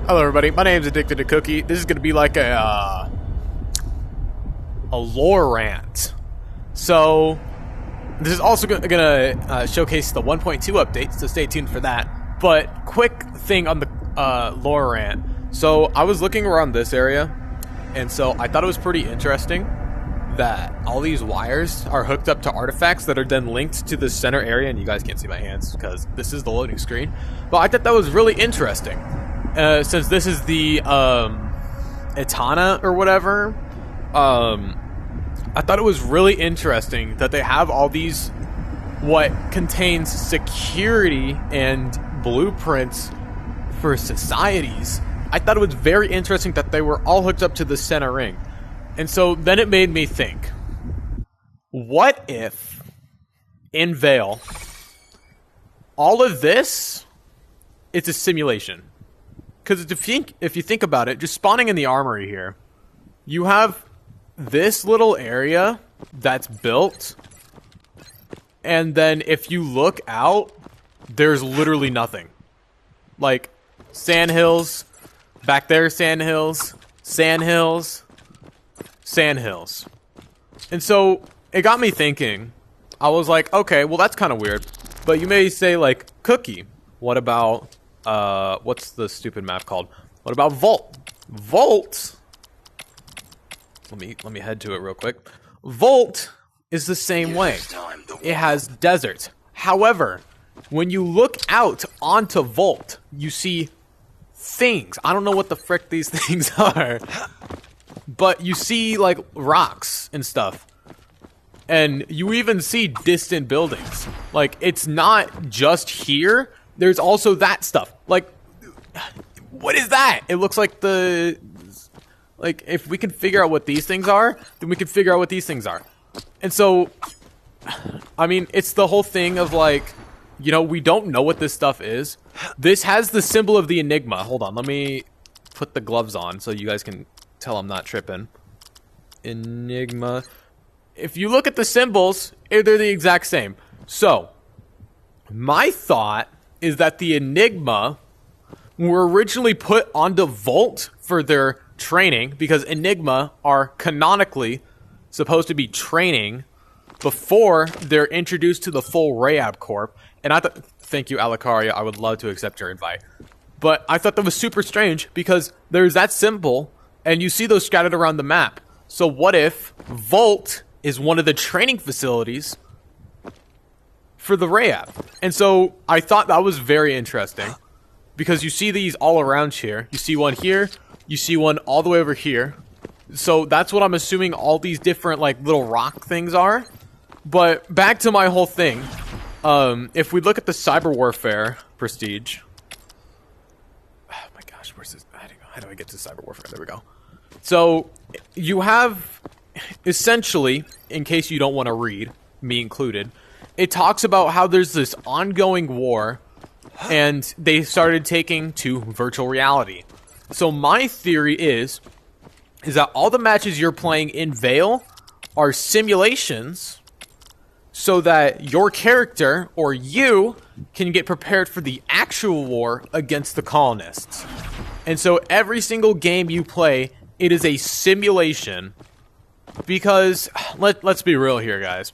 Hello everybody, my name's Addicted to Cookie. This is going to be like a lore rant. So, this is also going to showcase the 1.2 update, so stay tuned for that. But, quick thing on the lore rant. So, I was looking around this area, and so I thought it was pretty interesting that all these wires are hooked up to artifacts that are then linked to the center area, and you guys can't see my hands because this is the loading screen. But I thought that was really interesting. Since this is the Etana or whatever, I thought it was really interesting that they have all these what contains security and blueprints for societies. I thought it was very interesting that they were all hooked up to the center ring. And so then it made me think, what if in Vail all of this it's a simulation? Because if you think about it, just spawning in the armory here, you have this little area that's built, and then if you look out, there's literally nothing. Like, sandhills, back there sandhills, sandhills, sandhills. And so, it got me thinking. I was like, okay, well that's kind of weird. But you may say, like, Cookie, what about... what's the stupid map called? What about Vault? Vault? Let me head to it real quick. Vault is the same way. It has desert. However, when you look out onto Vault, you see things. I don't know what the frick these things are. But you see, like, rocks and stuff. And you even see distant buildings. Like, it's not just here. There's also that stuff. Like, what is that? It looks like the... Like, if we can figure out what these things are, then we can figure out what these things are. And so, I mean, it's the whole thing of, like, you know, we don't know what this stuff is. This has the symbol of the Enigma. Hold on, let me put the gloves on so you guys can tell I'm not tripping. Enigma. If you look at the symbols, they're the exact same. So, my thought is that the Enigma were originally put onto Vault for their training, because Enigma are canonically supposed to be training before they're introduced to the full Rayab Corp. And I thought, thank you, Alacaria, I would love to accept your invite. But I thought that was super strange, because there's that symbol, and you see those scattered around the map. So what if Vault is one of the training facilities for the Rayab? And so I thought that was very interesting, because you see these all around here. You see one here, you see one all the way over here. So that's what I'm assuming all these different, like, little rock things are. But back to my whole thing. If we look at the cyber warfare prestige. Oh my gosh, where's this? How do I get to cyber warfare? There we go. So you have essentially, in case you don't want to read, me included, it talks about how there's this ongoing war, and they started taking to virtual reality. So my theory is that all the matches you're playing in Vail are simulations, so that your character, or you, can get prepared for the actual war against the colonists. And so every single game you play, it is a simulation, because, let's be real here, guys.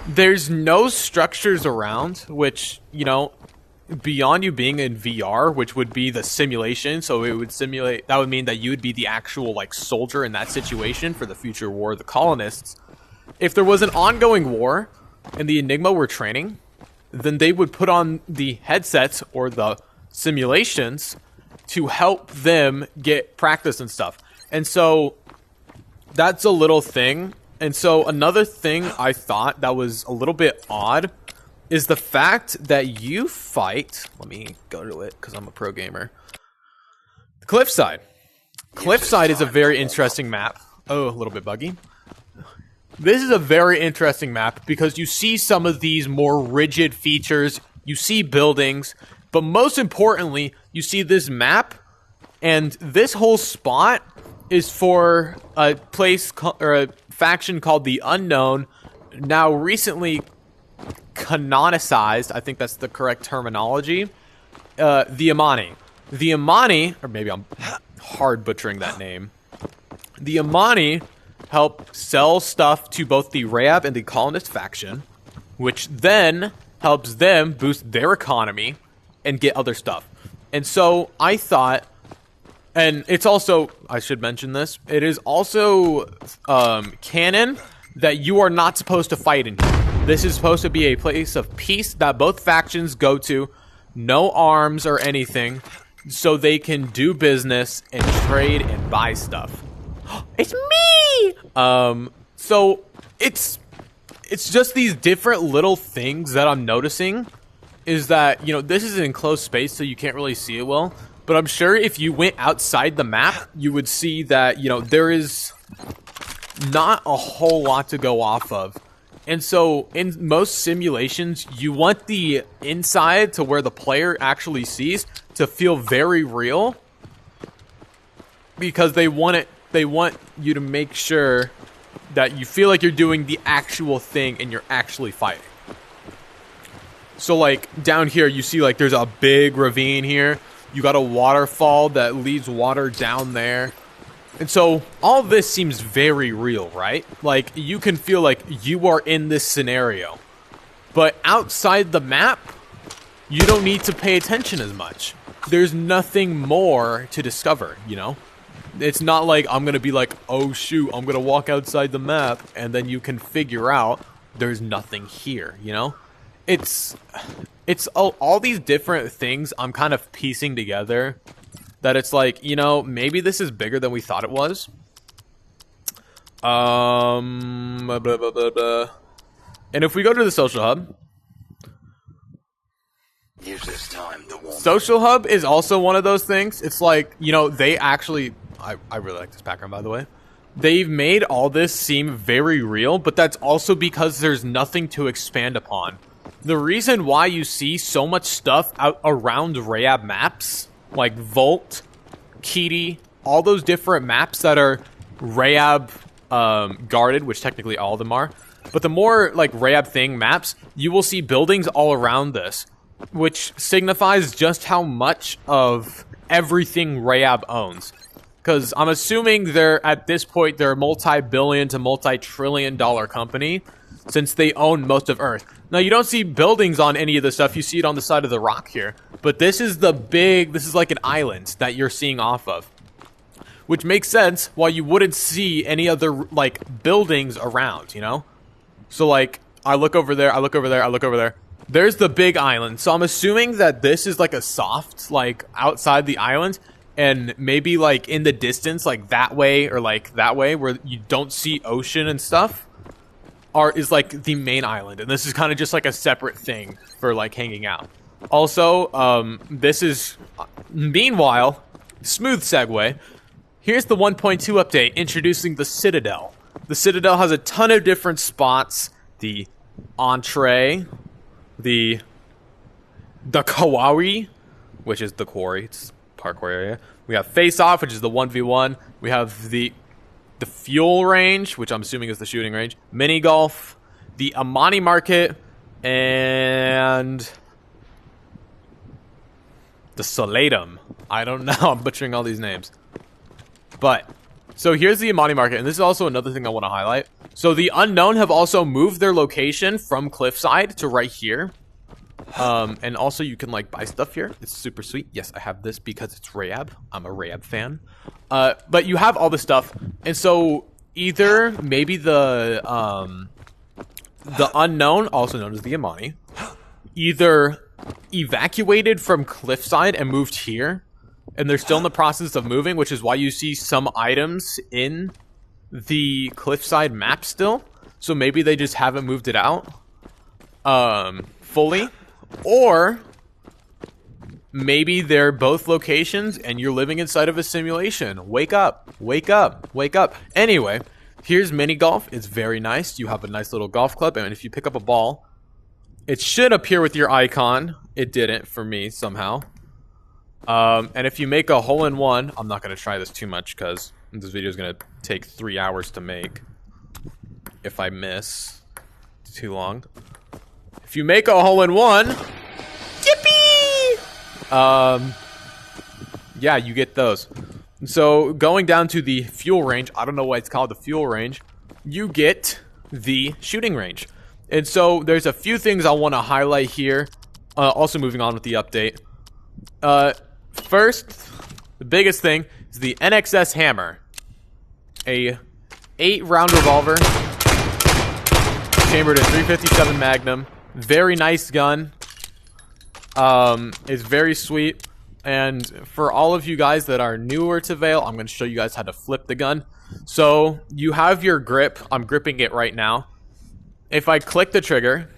There's no structures around, which, you know, beyond you being in VR, which would be the simulation, so it would simulate, that would mean that you would be the actual, like, soldier in that situation for the future war of the colonists. If there was an ongoing war, and the Enigma were training, then they would put on the headsets, or the simulations, to help them get practice and stuff. And so, that's a little thing. And so another thing I thought that was a little bit odd is the fact that you fight... Let me go to it, because I'm a pro gamer. Cliffside. Cliffside is a very interesting map. Oh, a little bit buggy. This is a very interesting map, because you see some of these more rigid features. You see buildings. But most importantly, you see this map. And this whole spot is for a place, or a faction called the Unknown, now recently canonicized, I think that's the correct terminology, the Amani. The Amani, or maybe I'm hard butchering that name. The Amani help sell stuff to both the Rayab and the Colonist faction, which then helps them boost their economy and get other stuff. And so I thought, and it's also, I should mention this, it is also canon that you are not supposed to fight in here. This is supposed to be a place of peace that both factions go to, no arms or anything, so they can do business and trade and buy stuff. It's me! So it's just these different little things that I'm noticing is that, you know, this is an enclosed space, so you can't really see it well. But I'm sure if you went outside the map, you would see that, you know, there is not a whole lot to go off of. And so in most simulations, you want the inside to where the player actually sees to feel very real, because they want you to make sure that you feel like you're doing the actual thing and you're actually fighting. So like down here, you see like there's a big ravine here. You got a waterfall that leads water down there. And so all this seems very real, right? Like you can feel like you are in this scenario. But outside the map, you don't need to pay attention as much. There's nothing more to discover, you know? It's not like I'm going to be like, oh shoot, I'm going to walk outside the map, and then you can figure out there's nothing here, you know? It's all these different things I'm kind of piecing together that it's like, you know, maybe this is bigger than we thought it was. And if we go to the social hub, use this time to warm social hub is also one of those things. It's like, you know, they actually, I really like this background, by the way. They've made all this seem very real, but that's also because there's nothing to expand upon. The reason why you see so much stuff out around Rayab maps, like Volt, Kitty, all those different maps that are Rayab guarded, which technically all of them are, but the more like Rayab thing maps, you will see buildings all around this, which signifies just how much of everything Rayab owns. Because I'm assuming at this point they're a multi-billion to multi-trillion dollar company, since they own most of Earth. Now, you don't see buildings on any of the stuff. You see it on the side of the rock here. But this is this is like an island that you're seeing off of. Which makes sense why you wouldn't see any other, like, buildings around, you know? So, like, I look over there, I look over there, I look over there. There's the big island. So I'm assuming that this is like a soft, like, outside the island. And maybe, like, in the distance, like, that way or, like, that way where you don't see ocean and stuff. Is like the main island, and this is kind of just like a separate thing for like hanging out. Also, this is meanwhile, smooth segue. Here's the 1.2 update introducing the Citadel. The Citadel has a ton of different spots. The entree, the Kawaii, which is the quarry, it's parkour area. We have Face Off, which is the 1v1. We have the fuel range, which I'm assuming is the shooting range, mini golf, the Amani market, and the Soledum. I don't know, I'm butchering all these names. But, so here's the Amani market, and this is also another thing I want to highlight. So the Unknown have also moved their location from Cliffside to right here. And also you can like buy stuff here. It's super sweet. Yes, I have this because it's Rayab. I'm a Rayab fan. But you have all this stuff. And so either maybe the Unknown, also known as the Amani, either evacuated from Cliffside and moved here, and they're still in the process of moving, which is why you see some items in the Cliffside map still. So maybe they just haven't moved it out fully. Or maybe they're both locations and you're living inside of a simulation. Wake up, wake up, wake up. Anyway, here's mini golf. It's very nice. You have a nice little golf club, and if you pick up a ball, it should appear with your icon. It didn't for me somehow. And if you make a hole-in-one, I'm not going to try this too much because this video is going to take 3 hours to make. If I miss, it's too long. If you make a hole-in-one, yippee! yeah, you get those. So going down to the fuel range, I don't know why it's called the fuel range, you get the shooting range. And so there's a few things I want to highlight here. Also moving on with the update. First, the biggest thing is the NXS hammer. A 8-round revolver, chambered in .357 Magnum. Very nice gun. It's very sweet. And for all of you guys that are newer to Vail, I'm going to show you guys how to flip the gun. So you have your grip. I'm gripping it right now. If I click the trigger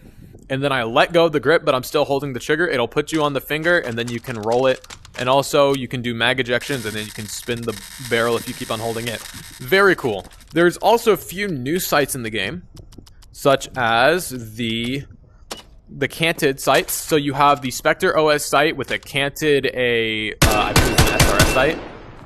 and then I let go of the grip, but I'm still holding the trigger, it'll put you on the finger and then you can roll it. And also you can do mag ejections and then you can spin the barrel if you keep on holding it. Very cool. There's also a few new sights in the game, such as the canted sights. So you have the Spectre OS sight with a canted, I believe it's an SRS sight.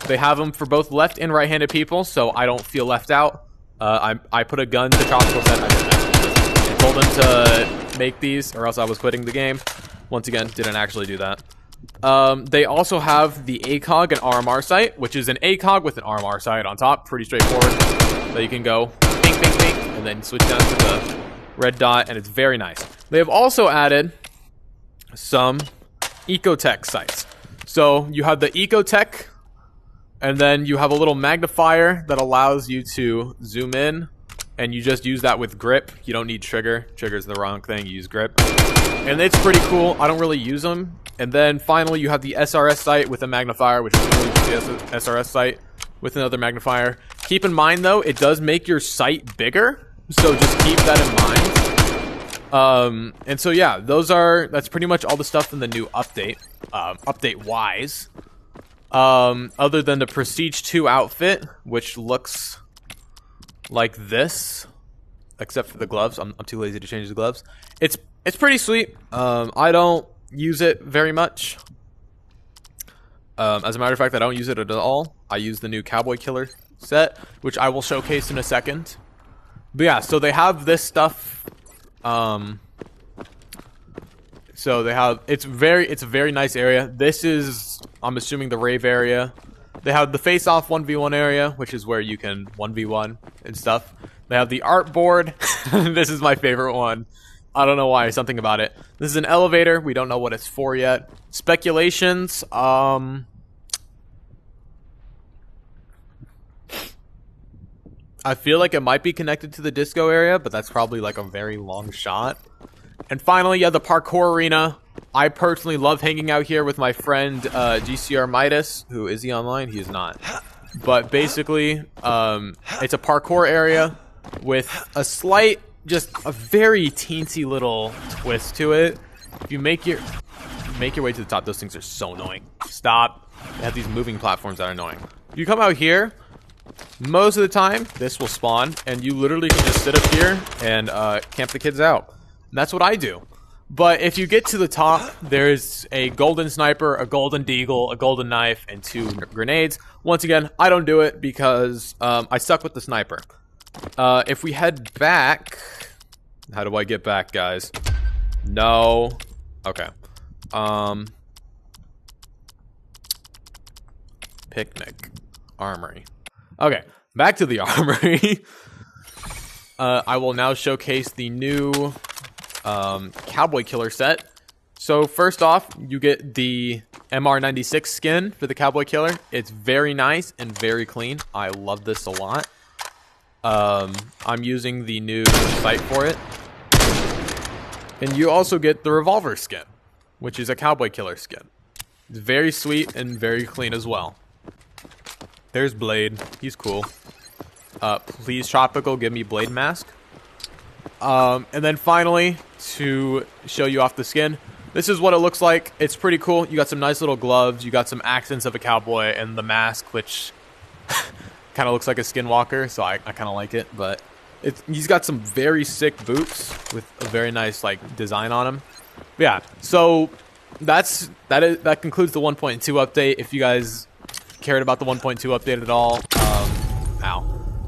They have them for both left and right-handed people, so I don't feel left out. I put a gun to tropical set. I told them to make these, or else I was quitting the game. Once again, didn't actually do that. They also have the ACOG and RMR sight, which is an ACOG with an RMR sight on top. Pretty straightforward. So you can go ping, ping, ping, and then switch down to the red dot, and it's very nice. They have also added some Ecotech sights. So you have the Ecotech, and then you have a little magnifier that allows you to zoom in, and you just use that with grip. You don't need trigger. Trigger's the wrong thing. You use grip. And it's pretty cool. I don't really use them. And then finally, you have the SRS sight with a magnifier, which is really just the SRS sight with another magnifier. Keep in mind, though, it does make your sight bigger, so just keep that in mind. And so yeah, that's pretty much all the stuff in the new update. Update-wise, other than the Prestige 2 outfit, which looks like this, except for the gloves. I'm too lazy to change the gloves. It's pretty sweet. I don't use it very much. As a matter of fact, I don't use it at all. I use the new Cowboy Killer set, which I will showcase in a second. But yeah, so they have this stuff. So they have, it's a very nice area. This is, I'm assuming, the rave area. They have the face-off 1v1 area, which is where you can 1v1 and stuff. They have the art board. This is my favorite one. I don't know why, something about it. This is an elevator. We don't know what it's for yet. Speculations. I feel like it might be connected to the disco area, but that's probably like a very long shot. And finally, yeah, the parkour arena. I personally love hanging out here with my friend GCR Midas. Who is he online? He is not. But basically, it's a parkour area with a slight, just a very teensy little twist to it. If you make your way to the top, those things are so annoying. Stop. They have these moving platforms that are annoying. If you come out here, most of the time, this will spawn, and you literally can just sit up here and camp the kids out. And that's what I do. But if you get to the top, there's a golden sniper, a golden deagle, a golden knife, and 2 grenades. Once again, I don't do it because I suck with the sniper. If we head back... How do I get back, guys? No. Okay. Picnic. Armory. Okay, back to the armory. I will now showcase the new Cowboy Killer set. So first off, you get the MR96 skin for the Cowboy Killer. It's very nice and very clean. I love this a lot. I'm using the new sight for it. And you also get the revolver skin, which is a Cowboy Killer skin. It's very sweet and very clean as well. There's Blade. He's cool. Please, Tropical, give me Blade Mask. And then finally, to show you off the skin, this is what it looks like. It's pretty cool. You got some nice little gloves. You got some accents of a cowboy, and the mask, which kind of looks like a skinwalker, so I kind of like it. But he's got some very sick boots with a very nice like design on them. But yeah, so that concludes the 1.2 update. If you guys cared about the 1.2 update at all,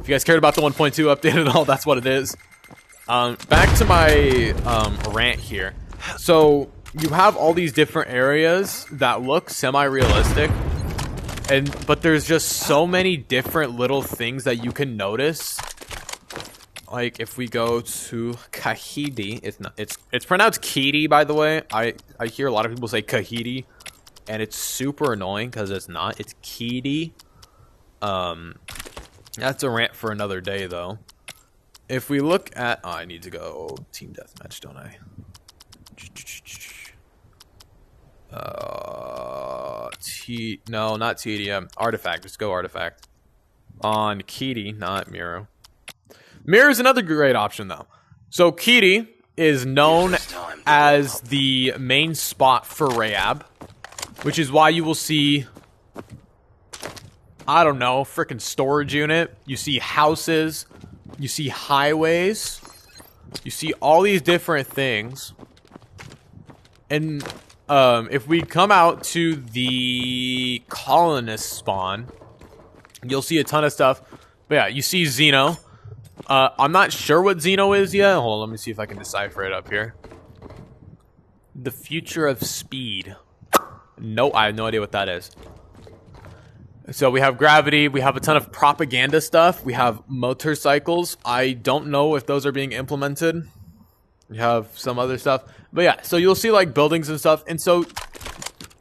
if you guys cared about the 1.2 update at all, that's what it is. Back to my rant here. So you have all these different areas that look semi-realistic, But there's just so many different little things that you can notice. Like if we go to Kahidi, it's pronounced Kidi, by the way. I hear a lot of people say Kahidi, and it's super annoying because it's not. It's Kidi. That's a rant for another day, though. If we look at, I need to go team deathmatch, don't I? No, not TDM. Artifact. Let's go Artifact. On Kidi, not Miro. Miro is another great option, though. So Kidi is known as the main spot for Rayab, which is why you will see, I don't know, freaking storage unit. You see houses. You see highways. You see all these different things. And if we come out to the colonist spawn, you'll see a ton of stuff. But yeah, you see Xeno. I'm not sure what Xeno is yet. Hold on, let me see if I can decipher it up here. The future of speed. No, I have no idea what that is. So we have gravity. We have a ton of propaganda stuff. We have motorcycles. I don't know if those are being implemented. We have some other stuff. But yeah, so you'll see like buildings and stuff. And so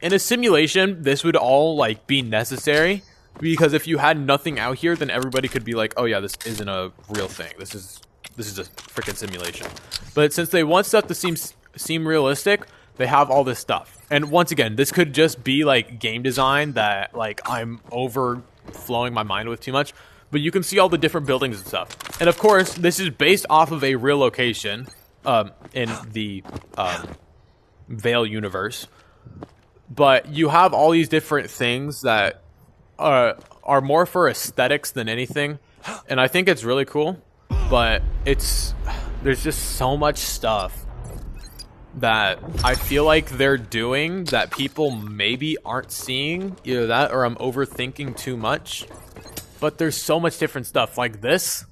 in a simulation, this would all like be necessary. Because if you had nothing out here, then everybody could be like, oh yeah, this isn't a real thing. This is a freaking simulation. But since they want stuff to seem realistic, they have all this stuff. And once again, this could just be like game design that like I'm overflowing my mind with too much. But you can see all the different buildings and stuff. And of course, this is based off of a real location in the Vail universe. But you have all these different things that are more for aesthetics than anything, and I think it's really cool. But there's just so much stuff that I feel like they're doing that people maybe aren't seeing. Either that or I'm overthinking too much. But there's so much different stuff like this.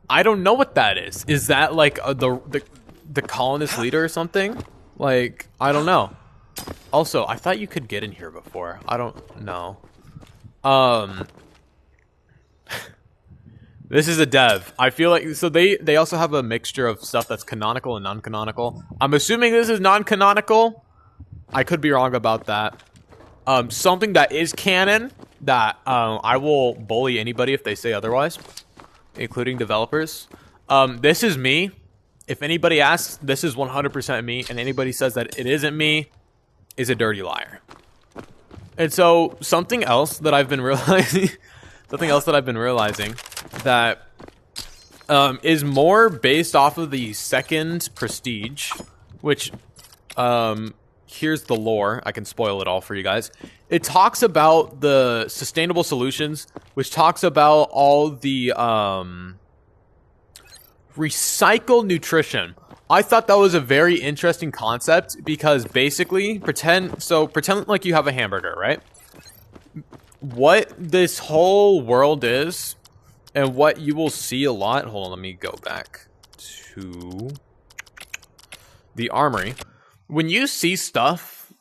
I don't know what that is. Is that like the colonist leader or something? Like, I don't know. Also, I thought you could get in here before. I don't know. This is a dev. I feel like, so they also have a mixture of stuff that's canonical and non-canonical. I'm assuming this is non-canonical. I could be wrong about that. Something that is canon that I will bully anybody if they say otherwise, including developers. This is me. If anybody asks, this is 100% me, and anybody says that it isn't me, is a dirty liar. And so something else that I've been realizing, that is more based off of the second prestige, which here's the lore. I can spoil it all for you guys. It talks about the sustainable solutions, which talks about all the recycled nutrition. I thought that was a very interesting concept because basically pretend like you have a hamburger, right? What this whole world is and what you will see a lot. Hold on, let me go back to the armory. When you see stuff,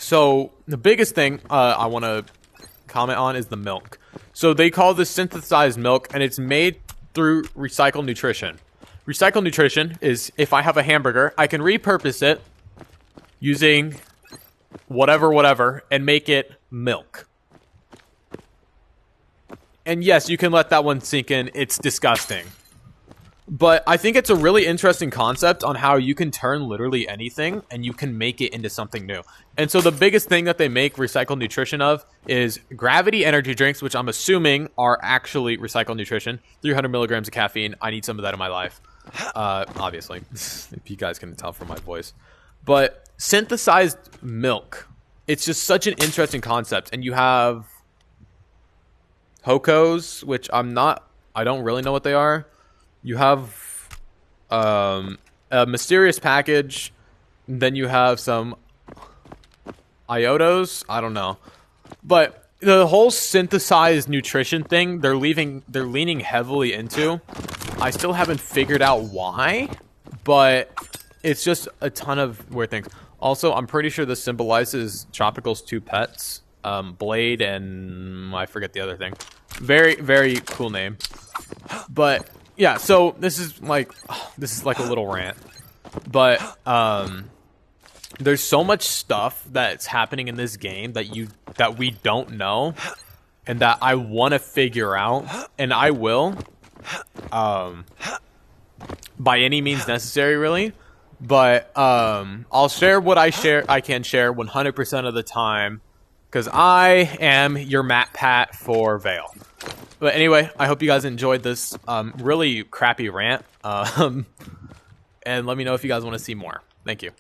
so the biggest thing I want to comment on is the milk. So they call this synthesized milk, and it's made through recycled nutrition. Recycled nutrition is if I have a hamburger, I can repurpose it using whatever and make it milk. And yes, you can let that one sink in. It's disgusting. But I think it's a really interesting concept on how you can turn literally anything and you can make it into something new. And so the biggest thing that they make recycled nutrition of is gravity energy drinks, which I'm assuming are actually recycled nutrition. 300 milligrams of caffeine. I need some of that in my life. Obviously, if you guys can tell from my voice. But synthesized milk. It's just such an interesting concept. And you have Hokos, which I don't really know what they are. You have a mysterious package. Then you have some Iotos. I don't know. But the whole synthesized nutrition thing, they're leaning heavily into. I still haven't figured out why, but it's just a ton of weird things. Also, I'm pretty sure this symbolizes Tropical's two pets, Blade and I forget the other thing. Very, very cool name. But yeah, so this is like a little rant. But there's so much stuff that's happening in this game that we don't know, and that I want to figure out, and I will, by any means necessary, really. But I'll share what I can share 100% of the time, because I am your Matt Pat for Vail. But anyway, I hope you guys enjoyed this really crappy rant, and let me know if you guys want to see more. Thank you.